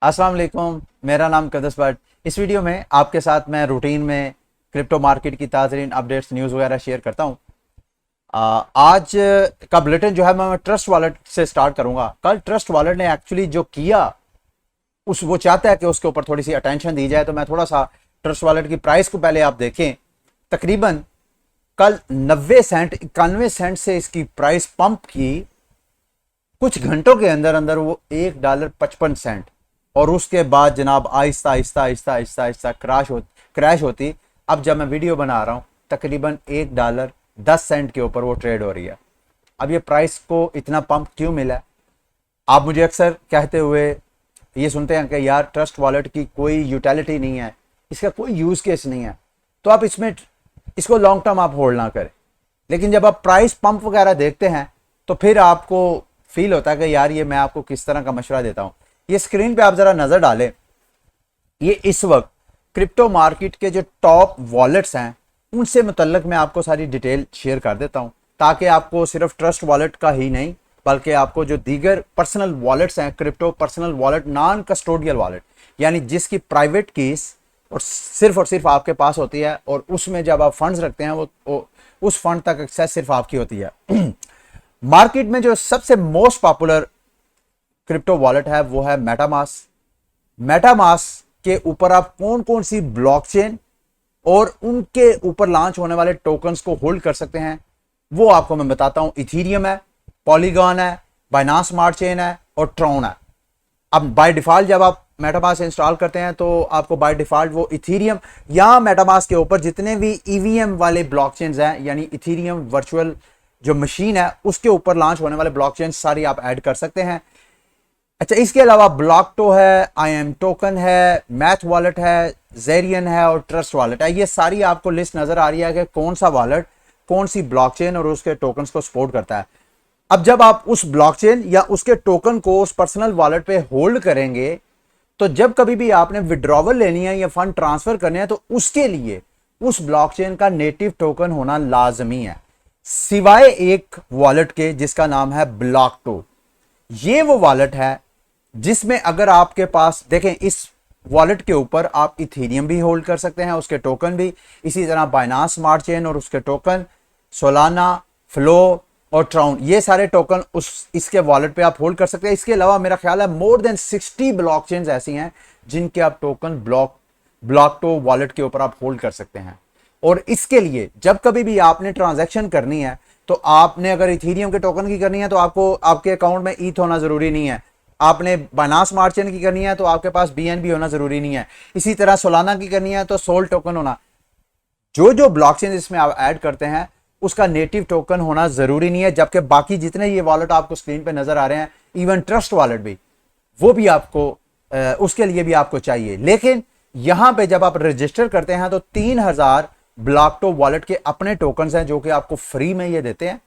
अस्सलाम वालेकुम। मेरा नाम कदस भट्ट। इस वीडियो में आपके साथ मैं रूटीन में क्रिप्टो मार्केट की ताज़रीन अपडेट्स न्यूज़ वगैरह शेयर करता हूँ। आज का बुलेटिन जो है मैं ट्रस्ट वॉलेट से स्टार्ट करूँगा। कल ट्रस्ट वॉलेट ने एक्चुअली जो किया उस वो चाहता है कि उसके ऊपर थोड़ी सी अटेंशन दी जाए, तो मैं थोड़ा सा ट्रस्ट वॉलेट की प्राइस को पहले आप देखें। तकरीबन कल 90 सेंट 91 सेंट से इसकी प्राइस पंप की, कुछ घंटों के अंदर अंदर वो $1.55 और उसके बाद जनाब आहिस्ता आहिस्ता आहिस्ता आहिस्ता आहिस्ता क्रैश होती। अब जब मैं वीडियो बना रहा हूँ तकरीबन $1.10 के ऊपर वो ट्रेड हो रही है। अब ये प्राइस को इतना पंप क्यों मिला? आप मुझे अक्सर कहते हुए ये सुनते हैं कि यार ट्रस्ट वॉलेट की कोई यूटिलिटी नहीं है, इसका कोई यूज़ केस नहीं है, तो आप इसको लॉन्ग टर्म आप होल्ड ना करें। लेकिन जब आप प्राइस पंप वगैरह देखते हैं तो फिर आपको फील होता है कि यार ये मैं आपको किस तरह का मशवरा देता हूँ। ये स्क्रीन पे आप ज़रा नज़र डालें, ये इस वक्त क्रिप्टो मार्केट के जो टॉप वॉलेट्स हैं उनसे मुतल्लिक मैं आपको सारी डिटेल शेयर कर देता हूँ, ताकि आपको सिर्फ ट्रस्ट वॉलेट का ही नहीं बल्कि आपको जो दीगर पर्सनल वॉलेट्स हैं, crypto personal wallet, non custodial wallet, यानी जिसकी प्राइवेट कीस और सिर्फ आपके पास होती है और उसमें जब आप फंड्स रखते हैं वो उस फंड तक एक्सेस सिर्फ आपकी होती है। मार्केट में जो सबसे मोस्ट पॉपुलर क्रिप्टो वॉलेट है वो है मेटामास्क। मेटामास्क के ऊपर आप कौन कौन सी ब्लॉकचेन और उनके ऊपर लॉन्च होने वाले टोकन्स को होल्ड कर सकते हैं वो आपको मैं बताता हूं। इथीरियम है, पॉलीगॉन है, बाइनांस स्मार्ट चेन है और ट्रॉन है। अब बाय डिफॉल्ट जब आप मेटामास्क इंस्टॉल करते हैं तो आपको बाय डिफॉल्ट वो इथीरियम या मेटामास्क के ऊपर जितने भी ईवीएम वाले ब्लॉकचेन्स हैं, यानी इथीरियम वर्चुअल जो मशीन है उसके ऊपर लॉन्च होने वाले ब्लॉकचेन सारी आप ऐड कर सकते हैं। अच्छा, इसके अलावा ब्लॉकटो है, IM टोकन है, मैथ वॉलेट है, जेरियन है और ट्रस्ट वॉलेट है। ये सारी आपको लिस्ट नजर आ रही है कि कौन सा वॉलेट कौन सी ब्लॉकचेन और उसके टोकन्स को सपोर्ट करता है। अब जब आप उस ब्लॉकचेन या उसके टोकन को उस पर्सनल वॉलेट पे होल्ड करेंगे तो जब कभी भी आपने विड्रॉवल लेनी है या फंड ट्रांसफर करने हैं तो उसके लिए उस ब्लॉकचेन का नेटिव टोकन होना लाजमी है, सिवाय एक वॉलेट के जिसका नाम है ब्लॉकटो। ये वो वॉलेट है जिसमें अगर आपके पास देखें, इस वॉलेट के ऊपर आप इथेरियम भी होल्ड कर सकते हैं, उसके टोकन भी, इसी तरह बाइनांस स्मार्ट चेन और उसके टोकन, सोलाना, फ्लो और ट्राउन, ये सारे टोकन इसके वॉलेट पे आप होल्ड कर सकते हैं। इसके अलावा मेरा ख्याल है मोर देन 60 ब्लॉकचेन्स ऐसी हैं जिनके आप टोकन ब्लॉकटो वॉलेट के ऊपर आप होल्ड कर सकते हैं। और इसके लिए जब कभी भी आपने ट्रांजैक्शन करनी है तो आपने अगर इथेरियम के टोकन की करनी है तो आपको आपके अकाउंट में ईथ होना जरूरी नहीं है। आपने बाइनांस स्मार्ट चेन की करनी है तो आपके पास BNB होना जरूरी नहीं है। इसी तरह सोलाना की करनी है तो सोल टोकन होना। जो जो ब्लॉकचेन इसमें आप ऐड करते हैं उसका नेटिव टोकन होना जरूरी नहीं है, जबकि बाकी जितने ये वॉलेट आपको स्क्रीन पे नजर आ रहे हैं, इवन ट्रस्ट वॉलेट भी, वो भी आपको उसके लिए भी आपको चाहिए। लेकिन यहां पे जब आप रजिस्टर करते हैं तो 3000 ब्लॉकटो वॉलेट के अपने टोकन्स हैं जो कि आपको फ्री में ये देते हैं।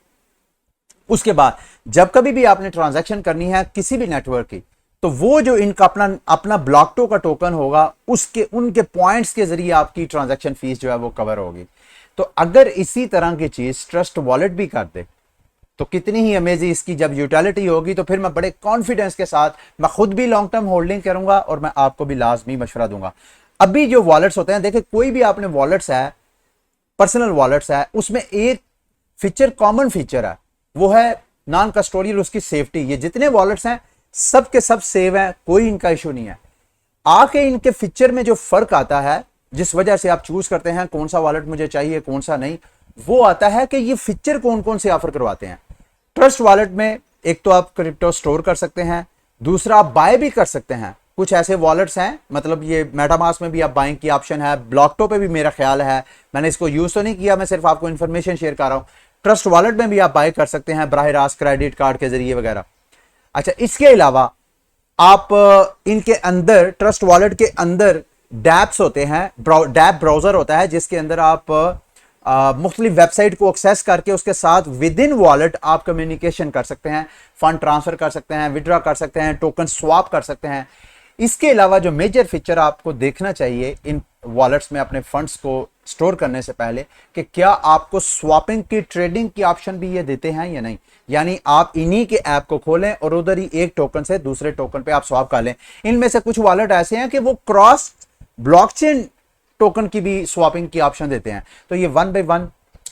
उसके बाद जब कभी भी आपने ट्रांजैक्शन करनी है किसी भी नेटवर्क की तो वो जो इनका अपना ब्लॉकटो का टोकन होगा उसके उनके पॉइंट्स के जरिए आपकी ट्रांजैक्शन फीस जो है वो कवर होगी। तो अगर इसी तरह की चीज ट्रस्ट वॉलेट भी कर दे तो कितनी ही अमेजिंग इसकी जब यूटिलिटी होगी, तो फिर मैं बड़े कॉन्फिडेंस के साथ मैं खुद भी लॉन्ग टर्म होल्डिंग करूंगा और मैं आपको भी लाजमी मशवरा दूंगा। अभी जो वॉलेट्स होते हैं, देखिए कोई भी आपने वॉलेट्स है, पर्सनल वॉलेट्स है, उसमें एक फीचर कॉमन फीचर है, वो है नॉन कस्टोडियल, उसकी सेफ्टी। ये जितने वॉलेट्स हैं सब के सब सेव हैं, कोई इनका इशू नहीं है। आके इनके फीचर में जो फर्क आता है, जिस वजह से आप चूज करते हैं कौन सा वॉलेट मुझे चाहिए कौन सा नहीं, वो आता है कि ये फीचर कौन कौन से ऑफर करवाते हैं। ट्रस्ट वॉलेट में एक तो आप क्रिप्टो स्टोर कर सकते हैं, दूसरा आप बाय भी कर सकते हैं। कुछ ऐसे वॉलेट्स हैं, मतलब ये मेटामास्क में भी आप बाइंग की ऑप्शन है, ब्लॉकटो पे भी मेरा ख्याल है, मैंने इसको यूज तो नहीं किया, मैं सिर्फ आपको इंफॉर्मेशन शेयर कर रहा हूं। ट्रस्ट वॉलेट में भी आप बाय कर सकते हैं बराह रास्त क्रेडिट कार्ड के जरिए वगैरह। अच्छा, इसके अलावा आप इनके अंदर ट्रस्ट वॉलेट के अंदर डैप्स होते हैं, डैप ब्राउजर होता है जिसके अंदर आप मुख्तलिफ वेबसाइट को एक्सेस करके उसके साथ विद इन वॉलेट आप कम्युनिकेशन कर सकते हैं, फंड ट्रांसफर कर सकते हैं, विड्रॉ कर सकते हैं, टोकन स्वैप कर सकते हैं। इसके अलावा जो मेजर फीचर आपको देखना चाहिए इन वॉलेट्स में अपने फंड्स को स्टोर करने से पहले, कि क्या आपको स्वैपिंग की, ट्रेडिंग की ऑप्शन भी ये देते हैं या नहीं। यानी आप इन्हीं के ऐप को खोलें और उधर ही एक टोकन से दूसरे टोकन पे आप स्वैप कर लें। इनमें से कुछ वॉलेट ऐसे हैं कि वो क्रॉस ब्लॉकचेन टोकन की भी स्वैपिंग की ऑप्शन देते हैं। तो ये 1 by 1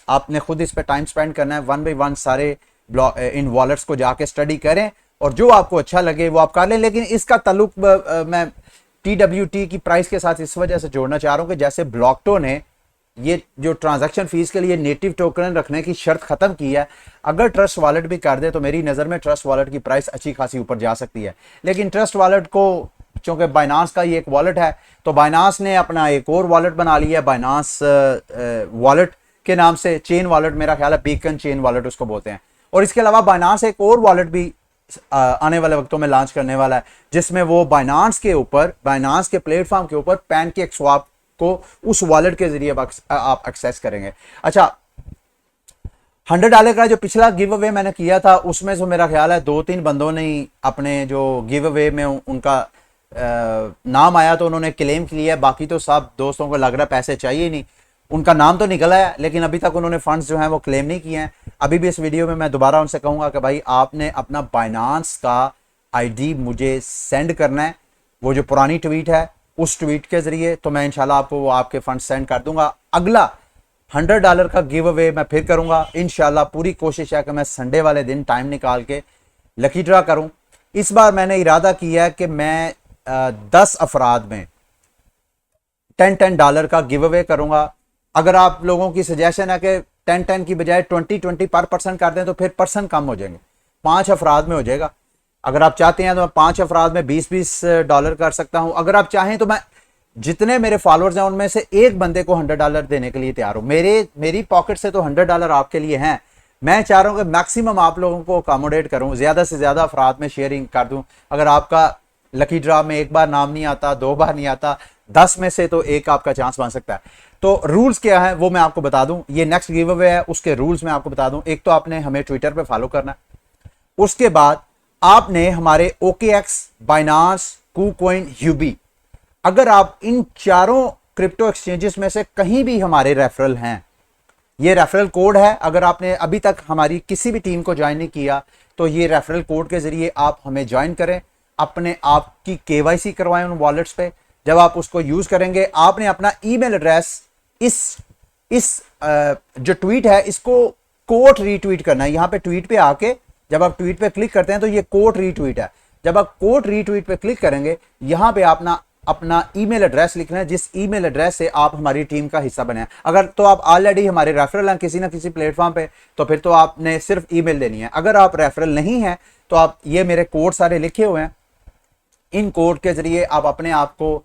आपने खुद इस पे टाइम स्पेंड करना है। 1 by 1 सारे इन वॉलेट्स को जाके स्टडी करें और जो आपको अच्छा लगे वो आप कर लें। लेकिन इसका ताल्लुक मैं TWT की प्राइस के साथ इस वजह से जोड़ना चाह रहा हूं कि जैसे ब्लॉक्टो ने ये जो ट्रांजैक्शन फीस के लिए नेटिव टोकन रखने की शर्त खत्म की है, अगर ट्रस्ट वॉलेट भी कर दे तो मेरी नज़र में ट्रस्ट वॉलेट की प्राइस अच्छी खासी ऊपर जा सकती है। लेकिन ट्रस्ट वॉलेट को, चूंकि बाइनांस का ये एक वॉलेट है, तो बाइनांस ने अपना एक और वॉलेट बना लिया है, बाइनांस वॉलेट के नाम से, चेन वॉलेट, मेरा ख्याल है बीकन चेन वॉलेट उसको बोलते हैं। और इसके अलावा बाइनांस एक और वॉलेट भी आने वाले वक्तों में लॉन्च करने वाला है, जिसमें वो बाइनांस के ऊपर, बाइनांस के प्लेटफॉर्म के ऊपर पैनकेक स्वैप को उस वॉलेट के जरिए आप एक्सेस करेंगे। अच्छा, $100 का जो पिछला गिव अवे मैंने किया था, उसमें से मेरा ख्याल है 2-3 बंदों ने अपने जो गिव अवे में उनका नाम आया तो उन्होंने क्लेम किया है। बाकी तो सब दोस्तों को लग रहा है पैसे चाहिए नहीं, उनका नाम तो निकला है लेकिन अभी तक उन्होंने फंड्स जो हैं वो क्लेम नहीं किए हैं। अभी भी इस वीडियो में मैं दोबारा उनसे कहूंगा कि भाई आपने अपना बाइनांस का आईडी मुझे सेंड करना है, वो जो पुरानी ट्वीट है उस ट्वीट के जरिए, तो मैं इंशाल्लाह आपको वो आपके फंड सेंड कर दूंगा। अगला $100 का गिव अवे मैं फिर करूंगा इंशाल्लाह। पूरी कोशिश है कि मैं संडे वाले दिन टाइम निकाल के लकी ड्रा करूं। इस बार मैंने इरादा किया है कि मैं 10 अफराद में $10 का गिव अवे करूंगा। अगर आप लोगों की सजेशन है कि 10 की बजाय 20 पर पर्सन कर दें तो फिर पर्सन कम हो जाएंगे, 5 अफराद में हो जाएगा। अगर आप चाहते हैं तो मैं 5 अफराद में $20 कर सकता हूं। अगर आप चाहें तो मैं जितने मेरे फॉलोअर्स हैं उनमें से एक बंदे को $100 देने के लिए तैयार हूं। मेरी पॉकेट से तो $100 आपके लिए हैं। मैं चाह रहा हूं कि मैक्सिमम आप लोगों को अकोमोडेट करूं, ज्यादा से ज्यादा अफराद में शेयरिंग कर दूं। अगर आपका लकी ड्रा में एक बार नाम नहीं आता, 2 बार नहीं आता, 10 में से तो एक आपका चांस बन सकता है। तो रूल्स क्या है वो मैं आपको बता दूं। ये नेक्स्ट गिव अवे है, उसके रूल्स मैं आपको बता दूं। एक तो आपने हमें ट्विटर पे फॉलो करना है, उसके बाद आपने हमारे OKX, बाइनांस, KuCoin, Huobi, अगर आप इन चारों क्रिप्टो एक्सचेंजेस में से कहीं भी हमारे रेफरल हैं, ये रेफरल कोड है। अगर आपने अभी तक हमारी किसी भी टीम को ज्वाइन नहीं किया तो ये रेफरल कोड के जरिए आप हमें ज्वाइन करें, अपने आप की KYC करवाएं उन वॉलेट्स पे। जब आप उसको यूज करेंगे, आपने अपना ईमेल एड्रेस इस जो ट्वीट है इसको कोट रीट्वीट करना है। यहां पे ट्वीट पे आके जब आप ट्वीट पे क्लिक करते हैं तो ये कोट रीट्वीट है। जब आप कोट रीट्वीट पे क्लिक करेंगे, यहां पे अपना ईमेल एड्रेस लिखना है, जिस ईमेल एड्रेस से आप हमारी टीम का हिस्सा बने हैं। अगर तो आप ऑलरेडी हमारे रेफरल हैं किसी ना किसी प्लेटफॉर्म पे, तो फिर तो आपने सिर्फ ईमेल देनी है। अगर आप रेफरल नहीं है तो आप, ये मेरे कोड सारे लिखे हुए हैं, इन कोड के जरिए आप अपने आप को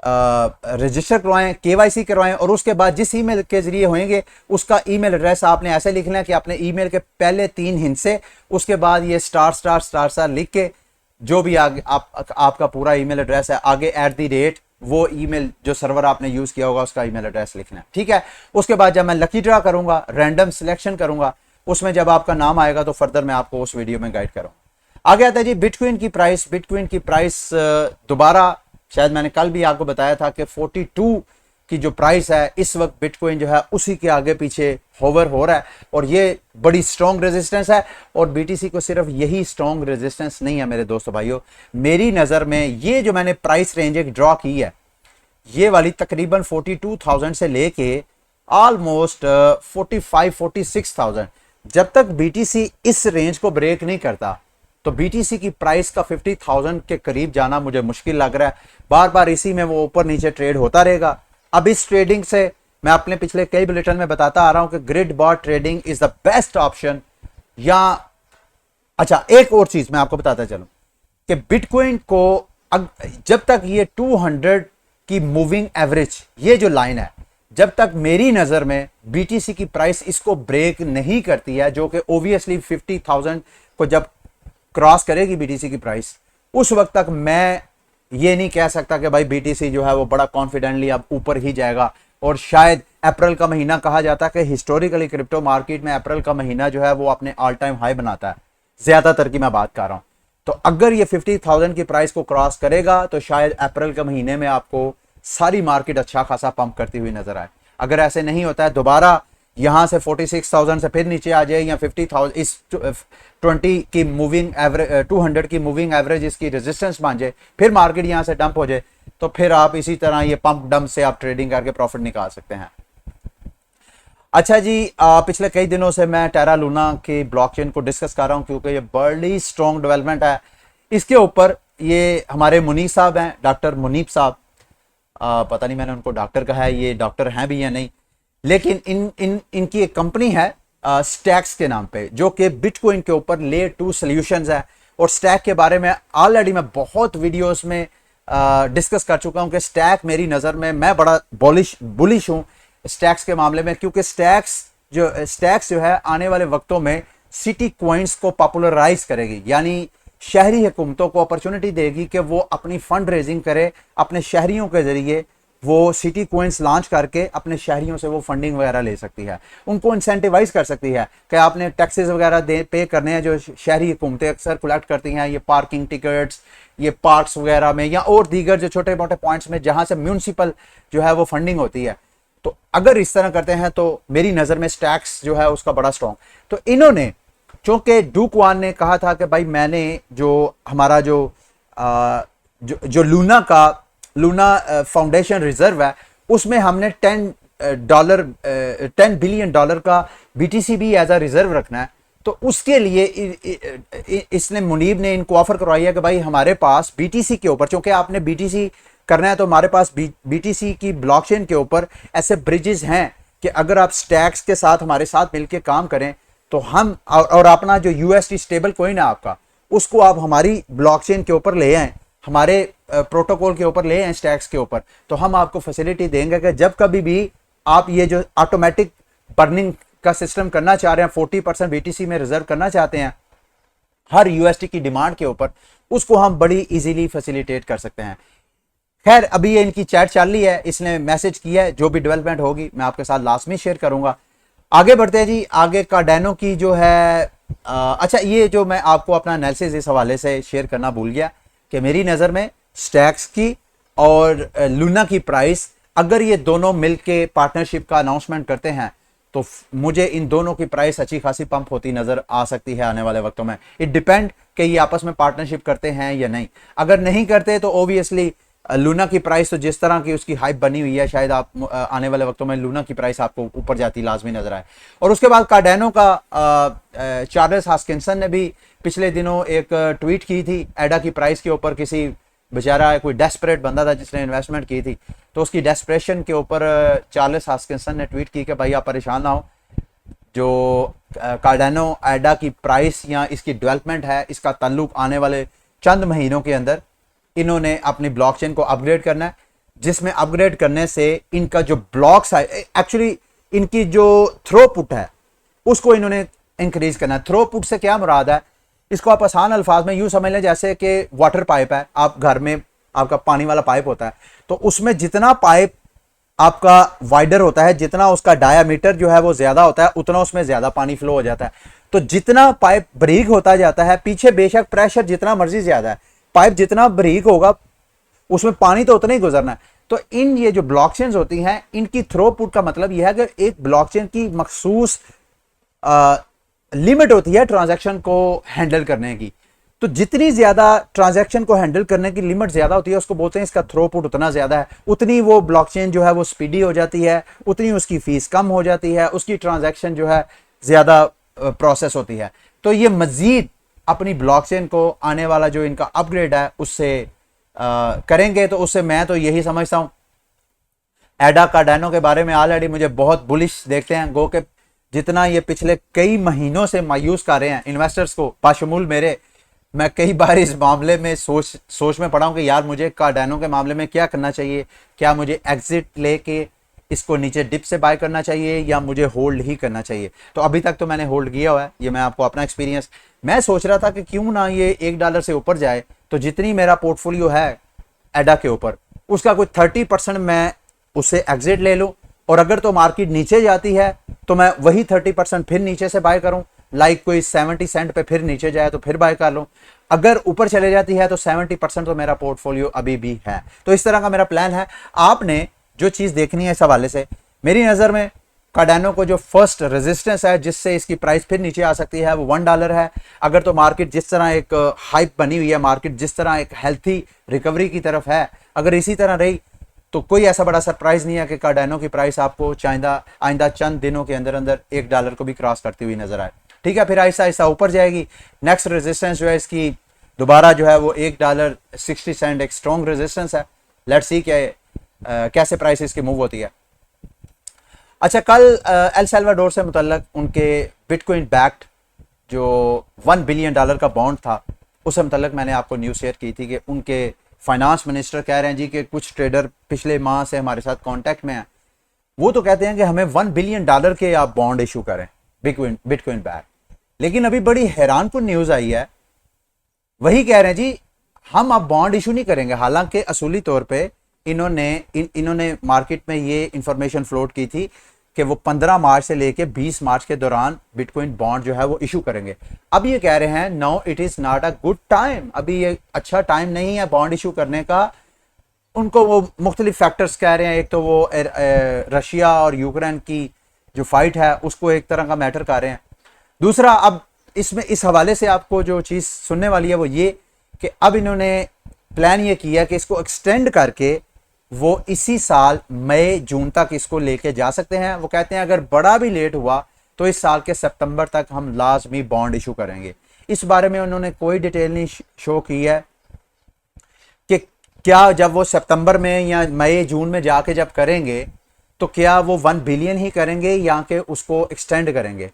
रजिस्टर करवाएं, KYC करवाएं, और उसके बाद जिस ईमेल के जरिए होंगे उसका ईमेल एड्रेस आपने ऐसे लिखना है कि अपने ईमेल के पहले 3 हिस्से, उसके बाद ये *** लिख के, जो भी आगे आपका पूरा ईमेल एड्रेस है, आगे @ वो ईमेल जो सर्वर आपने यूज किया होगा उसका ईमेल एड्रेस लिखना है, ठीक है। उसके बाद जब मैं लकी ड्रा करूंगा, रैंडम सिलेक्शन करूंगा, उसमें जब आपका नाम आएगा तो फर्दर मैं आपको उस वीडियो में गाइड करूंगा। आगे आता है जी बिटकॉइन की प्राइस। बिटकॉइन की प्राइस दोबारा, शायद मैंने कल भी आपको बताया था कि 42 की जो प्राइस है इस वक्त बिटकॉइन जो है उसी के आगे पीछे होवर हो रहा है, और ये बड़ी स्ट्रॉन्ग रेजिस्टेंस है। और BTC को सिर्फ यही स्ट्रॉन्ग रेजिस्टेंस नहीं है मेरे दोस्तों भाइयों, मेरी नज़र में ये जो मैंने प्राइस रेंज एक ड्रॉ की है, ये वाली तकरीबन 42,000 से लेके ऑलमोस्ट 45-46,000, जब तक BTC इस रेंज को ब्रेक नहीं करता तो BTC की प्राइस का 50,000 के करीब जाना मुझे मुश्किल लग रहा है। बार बार इसी में वो ऊपर नीचे ट्रेड होता रहेगा। अब इस ट्रेडिंग से मैं अपने पिछले कई बुलेटिन में बताता आ रहा हूं कि grid bot trading is the best option. या अच्छा, एक और चीज मैं आपको बताता चलूं कि बिटकॉइन को जब तक ये 200 की मूविंग एवरेज, ये जो लाइन है, जब तक मेरी नजर में BTC की प्राइस इसको ब्रेक नहीं करती है, जो कि ओबियसली 50,000 को जब क्रॉस करेगी BTC की प्राइस, उस वक्त तक मैं ये नहीं कह सकता कि भाई BTC जो है वो बड़ा कॉन्फिडेंटली अब ऊपर ही जाएगा। और शायद अप्रैल का महीना कहा जाता है कि हिस्टोरिकली क्रिप्टो मार्केट में अप्रैल का महीना जो है वो अपने ऑल टाइम हाई बनाता है, ज्यादातर की मैं बात कर रहा हूं। तो अगर ये 50,000 की प्राइस को क्रॉस करेगा तो शायद अप्रैल के महीने में आपको सारी मार्केट अच्छा खासा पंप करती हुई नजर आए। अगर ऐसे नहीं होता है, दोबारा यहां से 46,000 से फिर नीचे आ जाए या 50,000 इस 20 की मूविंग एवरेज 200 की मूविंग एवरेज इसकी रेजिस्टेंस मान जाए, फिर मार्केट यहां से डंप हो जाए, तो फिर आप इसी तरह ये पंप डंप से आप ट्रेडिंग करके प्रॉफिट निकाल सकते हैं। अच्छा जी, पिछले कई दिनों से मैं टेरा लूना की ब्लॉकचेन को डिस्कस कर रहा हूं क्योंकि ये बड़ी स्ट्रॉन्ग डेवलपमेंट है। इसके ऊपर ये हमारे मुनीब साहब हैं, डॉक्टर मुनीब साहब, पता नहीं मैंने उनको डॉक्टर कहा है, ये डॉक्टर हैं भी या नहीं, लेकिन इनकी एक कंपनी है स्टैक्स के नाम पे, जो कि बिटकॉइन के ऊपर लेयर 2 सॉल्यूशंस है। और स्टैक के बारे में ऑलरेडी मैं बहुत वीडियोस में डिस्कस कर चुका हूं कि स्टैक मेरी नज़र में, मैं बड़ा बुलिश हूं स्टैक्स के मामले में, क्योंकि स्टैक्स जो है आने वाले वक्तों में सिटी कॉइन्स को पॉपुलराइज करेगी, यानी शहरी हुकूमतों को अपॉर्चुनिटी देगी कि वो अपनी फंड रेजिंग करे, अपने शहरियों के जरिए वो सिटी कॉइन्स लॉन्च करके अपने शहरियों से वो फंडिंग वगैरह ले सकती है, उनको इंसेंटिवाइज कर सकती है कि आपने टैक्सेस वगैरह पे करने हैं जो शहरी हुकूमतें अक्सर कलेक्ट करती हैं, ये पार्किंग टिकट्स, ये पार्क्स वगैरह में या और दीगर जो छोटे मोटे पॉइंट्स में जहां से म्यूनसिपल जो है वो फंडिंग होती है। तो अगर इस तरह करते हैं तो मेरी नज़र में स्टैक्स जो है उसका बड़ा स्ट्रॉन्ग। तो इन्होंने, चूंकि डू क्वान ने कहा था कि भाई मैंने जो हमारा जो लूना फाउंडेशन रिजर्व है उसमें हमने $10 बिलियन का बीटीसी भी एज अ रिजर्व रखना है। तो उसके लिए इसने मुनीब ने इनको ऑफर करवाई है कि भाई हमारे पास बीटीसी के ऊपर, चूंकि आपने बीटीसी करना है तो हमारे पास बीटीसी की ब्लॉकचेन के ऊपर ऐसे ब्रिजेस हैं कि अगर आप स्टैक्स के साथ हमारे साथ मिलकर काम करें तो हम और अपना जो यूएसडी स्टेबल कॉइन है आपका, उसको आप हमारी ब्लॉकचेन के ऊपर ले आए, हमारे प्रोटोकॉल के ऊपर ले आए स्टैक्स के ऊपर, तो हम आपको फैसिलिटी देंगे कि जब कभी भी आप ये जो ऑटोमेटिक बर्निंग का सिस्टम करना चाह रहे हैं, 40% बीटीसी में रिजर्व करना चाहते हैं हर यूएसडी की डिमांड के ऊपर, उसको हम बड़ी इजीली फैसिलिटेट कर सकते हैं। खैर अभी ये इनकी चैट चल रही है, इसने मैसेज किया है, जो भी डेवलपमेंट होगी मैं आपके साथ लास्ट में शेयर करूंगा। आगे बढ़ते हैं जी, आगे कार्डानो की जो है अच्छा, ये जो मैं आपको अपना एनालिसिस इस हवाले से शेयर करना भूल गया कि मेरी नज़र में स्टैक्स की और लूना की प्राइस, अगर ये दोनों मिलके पार्टनरशिप का अनाउंसमेंट करते हैं तो मुझे इन दोनों की प्राइस अच्छी खासी पंप होती नजर आ सकती है आने वाले वक्तों में। इट डिपेंड कि ये आपस में पार्टनरशिप करते हैं या नहीं। अगर नहीं करते तो ओबियसली लूना की प्राइस तो जिस तरह की उसकी हाइप बनी हुई है, शायद आप आने वाले वक्तों में लूना की प्राइस आपको ऊपर जाती लाजमी नजर आए। और उसके बाद कार्डानो का चार्ल्स हॉस्किंसन ने भी पिछले दिनों एक ट्वीट की थी एडा की प्राइस के ऊपर। किसी बेचारा कोई डेस्परेट बंदा था जिसने इन्वेस्टमेंट की थी, तो उसकी डेस्परेशन के ऊपर चार्ल्स हॉस्किंसन ने ट्वीट की कि भाई आप परेशान ना हो, जो कार्डानो एडा की प्राइस या इसकी डेवलपमेंट है, इसका ताल्लुक आने वाले चंद महीनों के अंदर इन्होंने अपनी ब्लॉकचेन को अपग्रेड करना है, जिसमें अपग्रेड करने से इनका जो ब्लॉक्स है, एक्चुअली इनकी जो थ्रोपुट है उसको इन्होंने इंक्रीज करना है। थ्रोपुट से क्या मुराद है, इसको आप आसान अल्फाज में यूं समझ लें जैसे कि वाटर पाइप है, आप घर में आपका पानी वाला पाइप होता है, तो उसमें जितना पाइप आपका वाइडर होता है, जितना उसका डायामीटर जो है वो ज्यादा होता है, उतना उसमें ज्यादा पानी फ्लो हो जाता है। तो जितना पाइप बारीक होता जाता है, पीछे बेशक प्रेशर जितना मर्जी ज्यादा है, पाइप जितना बारीक होगा उसमें पानी तो उतना ही गुजरना है। तो इन ये जो ब्लॉकचेन्स होती हैं, इनकी थ्रोपुट का मतलब यह है कि एक ब्लॉकचेन की मखसूस लिमिट होती है ट्रांजैक्शन को हैंडल करने की। तो जितनी ज्यादा ट्रांजैक्शन को हैंडल करने की लिमिट ज्यादा होती है, उसको बोलते हैं इसका थ्रोपुट उतना ज्यादा है, उतनी वो ब्लॉकचेन जो है वो स्पीडी हो जाती है, उतनी उसकी फीस कम हो जाती है, उसकी ट्रांजैक्शन जो है ज्यादा प्रोसेस होती है। तो ये मजीद अपनी ब्लॉकचेन को आने वाला जो इनका अपग्रेड है उससे करेंगे। तो उससे मैं तो यही समझता हूं, एडा कार्डानो के बारे में ऑलरेडी मुझे बहुत बुलिश देखते हैं, गो के जितना ये पिछले कई महीनों से मायूस कर रहे हैं इन्वेस्टर्स को, बाशमूल मेरे। मैं कई बार इस मामले में सोच में पड़ा हूं कि यार मुझे कार्डानो के मामले में क्या करना चाहिए, क्या मुझे एग्जिट लेके इसको नीचे डिप से बाय करना चाहिए या मुझे होल्ड ही करना चाहिए। तो अभी तक तो मैंने होल्ड किया हुआ है, ये मैं आपको अपना एक्सपीरियंस, मैं सोच रहा था कि क्यों ना ये $1 से ऊपर जाए, तो जितनी मेरा पोर्टफोलियो है एडा के ऊपर उसका कोई 30% मैं उससे एग्जिट ले लूं, और अगर तो मार्केट नीचे जाती है तो मैं वही 30% फिर नीचे से बाय करूं, लाइक कोई 70 सेंट पे फिर नीचे जाए तो फिर बाय कर लूं। अगर ऊपर चले जाती है तो 70% तो मेरा पोर्टफोलियो अभी भी है। तो इस तरह का मेरा प्लान है। आपने जो चीज़ देखनी है इस हवाले से, मेरी नज़र में कार्डानो को जो फर्स्ट रेजिस्टेंस है जिससे इसकी प्राइस फिर नीचे आ सकती है वो $1 है। अगर तो मार्केट जिस तरह एक हाइप बनी हुई है, मार्केट जिस तरह एक हेल्थी रिकवरी की तरफ है, अगर इसी तरह रही तो कोई ऐसा बड़ा सरप्राइज नहीं है कि कार्डानो की प्राइस आपको आइंदा चंद दिनों के अंदर अंदर $1 को भी क्रॉस करती हुई नजर आए। ठीक है, फिर आहिस्ता आहिस्ता ऊपर जाएगी। नेक्स्ट रेजिस्टेंस जो है इसकी दोबारा जो है वो $1.60 एक स्ट्रॉन्ग रेजिस्टेंस है। लेट्स सी कैसे प्राइस इसकी मूव होती है। अच्छा, कल एल सल्वाडोर से मुतल्लक उनके बिटकॉइन बैक्ड जो $1 बिलियन का बॉन्ड था, उससे मुतल्लक मैंने आपको न्यूज़ शेयर की थी कि उनके फाइनेंस मिनिस्टर कह रहे हैं जी कि कुछ ट्रेडर पिछले माह से हमारे साथ कांटेक्ट में हैं, वो तो कहते हैं कि हमें $1 बिलियन के आप बॉन्ड इशू करें बिटकॉइन बैक। लेकिन अभी बड़ी हैरानकुन न्यूज़ आई है, वही कह रहे हैं जी हम अब बॉन्ड इशू नहीं करेंगे। हालांकि असूली तौर पे इन्होंने मार्केट में ये इंफॉर्मेशन फ्लोट की थी कि वो 15 मार्च से लेके 20 मार्च के दौरान बिटकॉइन बॉन्ड जो है वो इशू करेंगे। अब ये कह रहे हैं no it is not a good time, अभी ये अच्छा टाइम नहीं है बॉन्ड इशू करने का। उनको वो मुख्तलिफ फैक्टर्स कह रहे हैं, एक तो वो रशिया और यूक्रेन की जो फाइट है उसको एक तरह का मैटर कर रहे हैं। दूसरा, अब इसमें इस हवाले से आपको जो चीज़ सुनने वाली है वो ये कि अब इन्होंने प्लान ये किया कि इसको एक्सटेंड करके वो इसी साल मई जून तक इसको लेके जा सकते हैं। वो कहते हैं अगर बड़ा भी लेट हुआ तो इस साल के सितंबर तक हम लाजमी बॉन्ड इशू करेंगे। इस बारे में उन्होंने कोई डिटेल नहीं शो की है कि क्या जब वो सितंबर में या मई जून में जाके जब करेंगे तो क्या वो 1 बिलियन ही करेंगे या कि उसको एक्सटेंड करेंगे।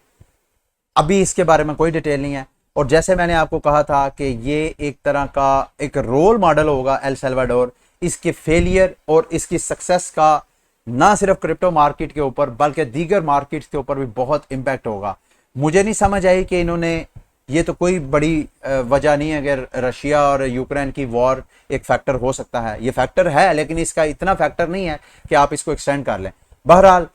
अभी इसके बारे में कोई डिटेल नहीं है। और जैसे मैंने आपको कहा था कि ये एक तरह का एक रोल मॉडल होगा एल सल्वाडोर, इसके फेलियर और इसकी सक्सेस का ना सिर्फ क्रिप्टो मार्केट के ऊपर बल्कि दीगर मार्केट्स के ऊपर भी बहुत इम्पैक्ट होगा। मुझे नहीं समझ आई कि इन्होंने, ये तो कोई बड़ी वजह नहीं है अगर रशिया और यूक्रेन की वॉर एक फैक्टर हो सकता है, ये फैक्टर है लेकिन इसका इतना फैक्टर नहीं है कि आप इसको एक्सटेंड कर लें। बहरहाल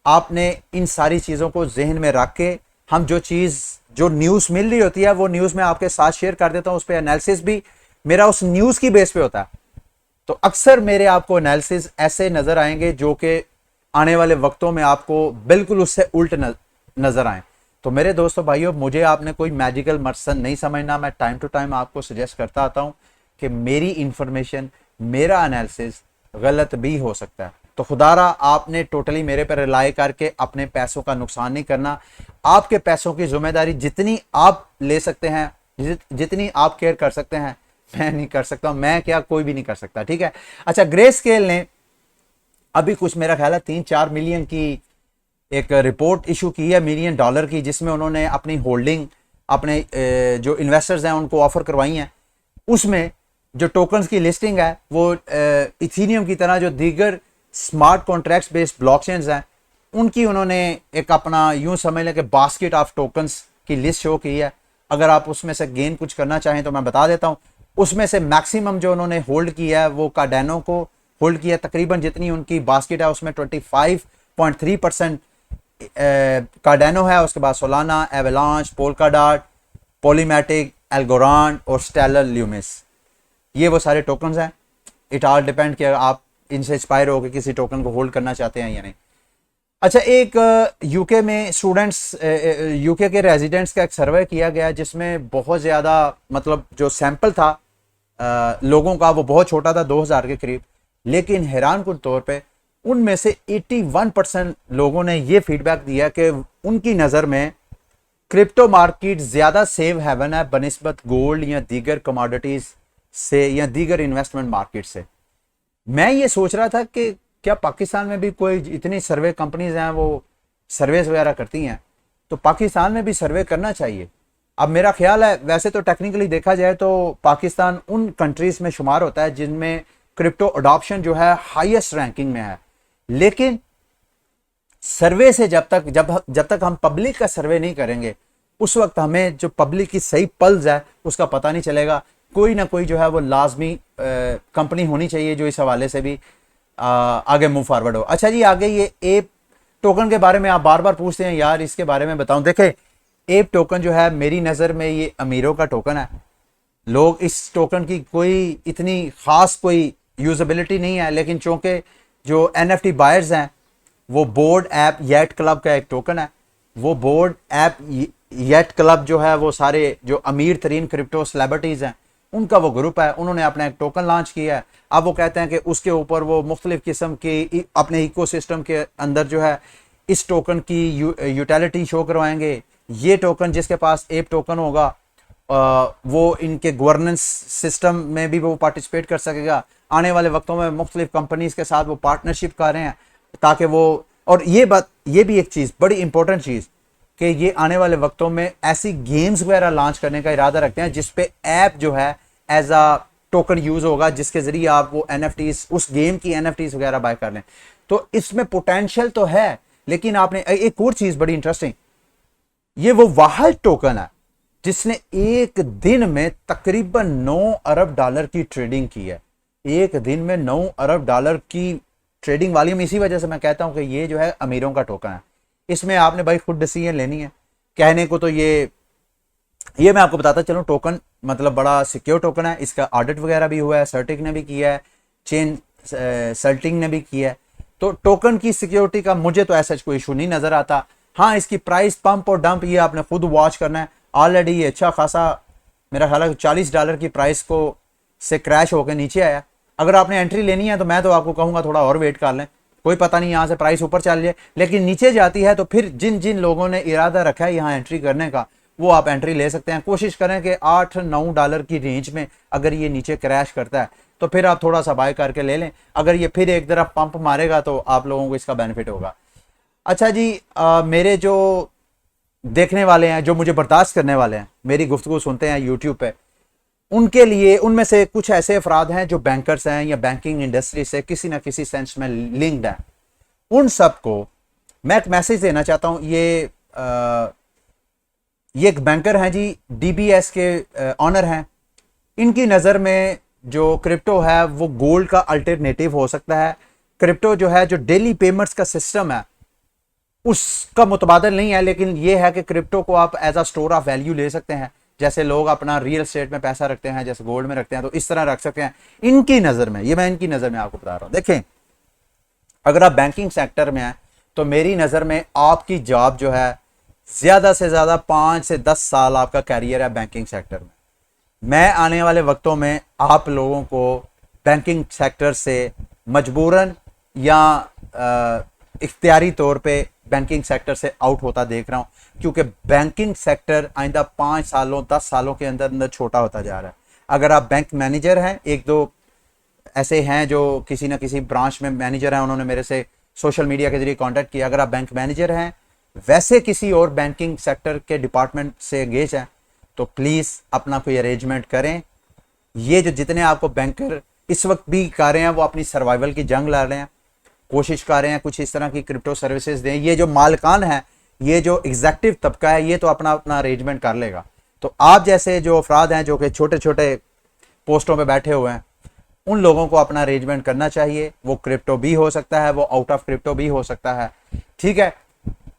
आपने इन सारी चीज़ों को जहन में रख के, हम जो न्यूज़ मिल रही होती है वो न्यूज़ में आपके साथ शेयर कर देता हूँ, उस पर एनालिसिस भी मेरा उस न्यूज़ की बेस पे होता है। तो अक्सर मेरे आपको एनालिसिस ऐसे नज़र आएंगे जो कि आने वाले वक्तों में आपको बिल्कुल उससे उल्ट नज़र आए। तो मेरे दोस्तों भाइयों, मुझे आपने कोई मैजिकल मर्सन नहीं समझना। मैं टाइम टू टाइम आपको सजेस्ट करता आता हूँ कि मेरी इंफॉर्मेशन, मेरा एनालिसिस गलत भी हो सकता है। तो खुदारा आपने टोटली मेरे पर रिलाई करके अपने पैसों का नुकसान नहीं करना। आपके पैसों की जिम्मेदारी जितनी आप ले सकते हैं, जितनी आप केयर कर सकते हैं, मैं नहीं कर सकता, मैं क्या कोई भी नहीं कर सकता। ठीक है। अच्छा, ग्रे स्केल ने अभी कुछ मेरा ख्याल है 3-4 मिलियन की एक रिपोर्ट इशू की है, $1 मिलियन की, जिसमें उन्होंने अपनी होल्डिंग अपने जो इन्वेस्टर्स हैं उनको ऑफर करवाई हैं। उसमें जो टोकन्स की लिस्टिंग है वो इथीनियम की तरह जो दीगर स्मार्ट कॉन्ट्रैक्ट्स बेस्ड ब्लॉकचेन्स हैं उनकी उन्होंने एक अपना यूं समझ लें कि बास्केट ऑफ टोकन्स की लिस्ट शो की है। अगर आप उसमें से गेन कुछ करना चाहें तो मैं बता देता हूं। उसमें से मैक्सिमम जो उन्होंने होल्ड किया है वो कार्डानो को होल्ड किया, तकरीबन जितनी उनकी बास्केट है उसमें 25.3% कार्डानो है। उसके बाद सोलाना, एवलांच, पोल्काडॉट, पॉलीमेटिक, एल्गोरान और स्टेलर ल्यूमिस, ये वो सारे टोकन्स हैं। इट ऑल डिपेंड कि आप इनसे इंस्पायर होकर किसी टोकन को होल्ड करना चाहते हैं या नहीं। अच्छा, एक यूके में स्टूडेंट्स, यूके के रेजिडेंट्स का एक सर्वे किया गया जिसमें बहुत ज़्यादा, मतलब जो सैंपल था लोगों का वो बहुत छोटा था, 2000 के करीब। लेकिन हैरानकुन तौर पे उनमें से 81% लोगों ने ये फीडबैक दिया कि उनकी नज़र में क्रिप्टो मार्केट ज़्यादा सेफ हेवन है बनिस्बत गोल्ड या दीगर कमोडिटीज़ से या दीगर इन्वेस्टमेंट मार्केट से। मैं ये सोच रहा था कि क्या पाकिस्तान में भी कोई, इतनी सर्वे कंपनीज हैं वो सर्वेस वगैरह करती हैं, तो पाकिस्तान में भी सर्वे करना चाहिए। अब मेरा ख्याल है, वैसे तो टेक्निकली देखा जाए तो पाकिस्तान उन कंट्रीज में शुमार होता है जिनमें क्रिप्टो अडॉप्शन जो है हाईएस्ट रैंकिंग में है। लेकिन सर्वे से जब तक हम पब्लिक का सर्वे नहीं करेंगे उस वक्त हमें जो पब्लिक की सही पल्स है उसका पता नहीं चलेगा। कोई ना कोई जो है वो लाजमी कंपनी होनी चाहिए जो इस हवाले से भी आगे मूव फॉरवर्ड हो। अच्छा जी, आगे ये एप टोकन के बारे में आप बार बार पूछते हैं यार, इसके बारे में बताऊं। देखें, एप टोकन जो है मेरी नज़र में ये अमीरों का टोकन है। लोग इस टोकन की कोई इतनी खास कोई यूजेबिलिटी नहीं है, लेकिन चूंकि जो NFT बायर्स हैं वो बोर्ड ऐप येट क्लब का एक टोकन है। वो बोर्ड ऐप येट क्लब जो है वो सारे जो अमीर तरीन क्रिप्टो सेलिब्रिटीज़ हैं उनका वो ग्रुप है, उन्होंने अपना एक टोकन लॉन्च किया है। अब वो कहते हैं कि उसके ऊपर वो मुख्तलिफ किस्म की अपने इकोसिस्टम के अंदर जो है इस टोकन की यूटिलिटी शो करवाएंगे। ये टोकन जिसके पास एप टोकन होगा वो इनके गवर्नेंस सिस्टम में भी वो पार्टिसिपेट कर सकेगा। आने वाले वक्तों में मुख्तलिफ कंपनीज के साथ वो पार्टनरशिप कर रहे हैं ताकि वो, और ये भी एक चीज़ बड़ी इंपॉर्टेंट चीज़ कि ये आने वाले वक्तों में ऐसी गेम्स वगैरह लॉन्च करने का इरादा रखते हैं जिसपे ऐप जो है एज अ टोकन यूज होगा, जिसके जरिए आप वो NFTs, उस गेम की NFTs वगैरह बाय कर लें। तो इसमें पोटेंशियल तो है, लेकिन आपने एक और चीज बड़ी इंटरेस्टिंग, ये वो वाहिद टोकन है जिसने एक दिन में तकरीबन 9 अरब डॉलर की ट्रेडिंग की है। एक दिन में 9 अरब डॉलर की ट्रेडिंग वॉल्यूम, इसी वजह से मैं कहता हूं कि ये जो है अमीरों का टोकन है। इसमें आपने भाई खुद डिसीजन लेनी है। कहने को तो ये मैं आपको बताता चलूं, टोकन मतलब बड़ा सिक्योर टोकन है, इसका ऑडिट वगैरह भी हुआ है, सर्टिक ने भी किया है, चेन सर्टिंग ने भी किया है। तो टोकन की सिक्योरिटी का मुझे तो ऐसा कोई इशू नहीं नजर आता। हाँ, इसकी प्राइस पंप और डंप ये आपने खुद वॉच करना है। ऑलरेडी ये अच्छा खासा मेरा ख्याल है $40 की प्राइस को से क्रैश होकर नीचे आया। अगर आपने एंट्री लेनी है तो मैं तो आपको कहूँगा थोड़ा और वेट कर लें, कोई पता नहीं यहाँ से प्राइस ऊपर चल जाए, लेकिन नीचे जाती है तो फिर जिन जिन लोगों ने इरादा रखा है यहाँ एंट्री करने का वो आप एंट्री ले सकते हैं। कोशिश करें कि $8-9 की रेंज में अगर ये नीचे क्रैश करता है तो फिर आप थोड़ा सा बाय करके ले लें। अगर ये फिर एक तरफ पंप मारेगा तो आप लोगों को इसका बेनिफिट होगा। अच्छा जी, मेरे जो देखने वाले हैं, जो मुझे बर्दाश्त करने वाले हैं, मेरी गुफ्तगू सुनते हैं यूट्यूब पे, उनके लिए उनमें से कुछ ऐसे अफराद हैं जो बैंकर्स हैं या बैंकिंग इंडस्ट्री से किसी ना किसी सेंस में लिंक्ड हैं। उन सबको मैं एक मैसेज देना चाहता हूं। ये एक बैंकर हैं जी, DBS के ऑनर हैं। इनकी नज़र में जो क्रिप्टो है वो गोल्ड का अल्टरनेटिव हो सकता है। क्रिप्टो जो है, जो डेली पेमेंट्स का सिस्टम है उसका मुतबादल नहीं है, लेकिन ये है कि क्रिप्टो को आप as a store of value ले सकते हैं। जैसे लोग अपना रियल एस्टेट में पैसा रखते हैं, जैसे गोल्ड में रखते हैं, तो इस तरह रख सकते हैं। इनकी नज़र में, ये मैं इनकी नज़र में आपको बता रहा हूँ। देखें, अगर आप बैंकिंग सेक्टर में हैं तो मेरी नज़र में आपकी जॉब जो है ज़्यादा से ज़्यादा 5 से 10 साल आपका कैरियर है बैंकिंग सेक्टर में। मैं आने वाले वक्तों में आप लोगों को बैंकिंग सेक्टर से मजबूरन या इख्तियारी तौर पे बैंकिंग सेक्टर से आउट होता देख रहा हूं, क्योंकि बैंकिंग सेक्टर आइंदा 5 सालों 10 सालों के अंदर अंदर छोटा होता जा रहा है। अगर आप बैंक मैनेजर हैं, एक दो ऐसे हैं जो किसी ना किसी ब्रांच में मैनेजर हैं, उन्होंने मेरे से सोशल मीडिया के जरिए कांटेक्ट किया। अगर आप बैंक मैनेजर हैं, वैसे किसी और बैंकिंग सेक्टर के डिपार्टमेंट से एंगेज हैं, तो प्लीज़ अपना कोई अरेंजमेंट करें। ये जो जितने आपको बैंकर इस वक्त भी कर रहे हैं वो अपनी सर्वाइवल की जंग लड़ रहे हैं, कोशिश कर रहे हैं कुछ इस तरह की क्रिप्टो सर्विसेज दें। ये जो मालकान है, ये जो एग्जेक्टिव तबका है, ये तो अपना अपना अरेंजमेंट कर लेगा। तो आप जैसे जो अफराद हैं जो कि छोटे छोटे पोस्टों पे बैठे हुए हैं, उन लोगों को अपना अरेंजमेंट करना चाहिए। वो क्रिप्टो भी हो सकता है, वो आउट ऑफ क्रिप्टो भी हो सकता है, ठीक है।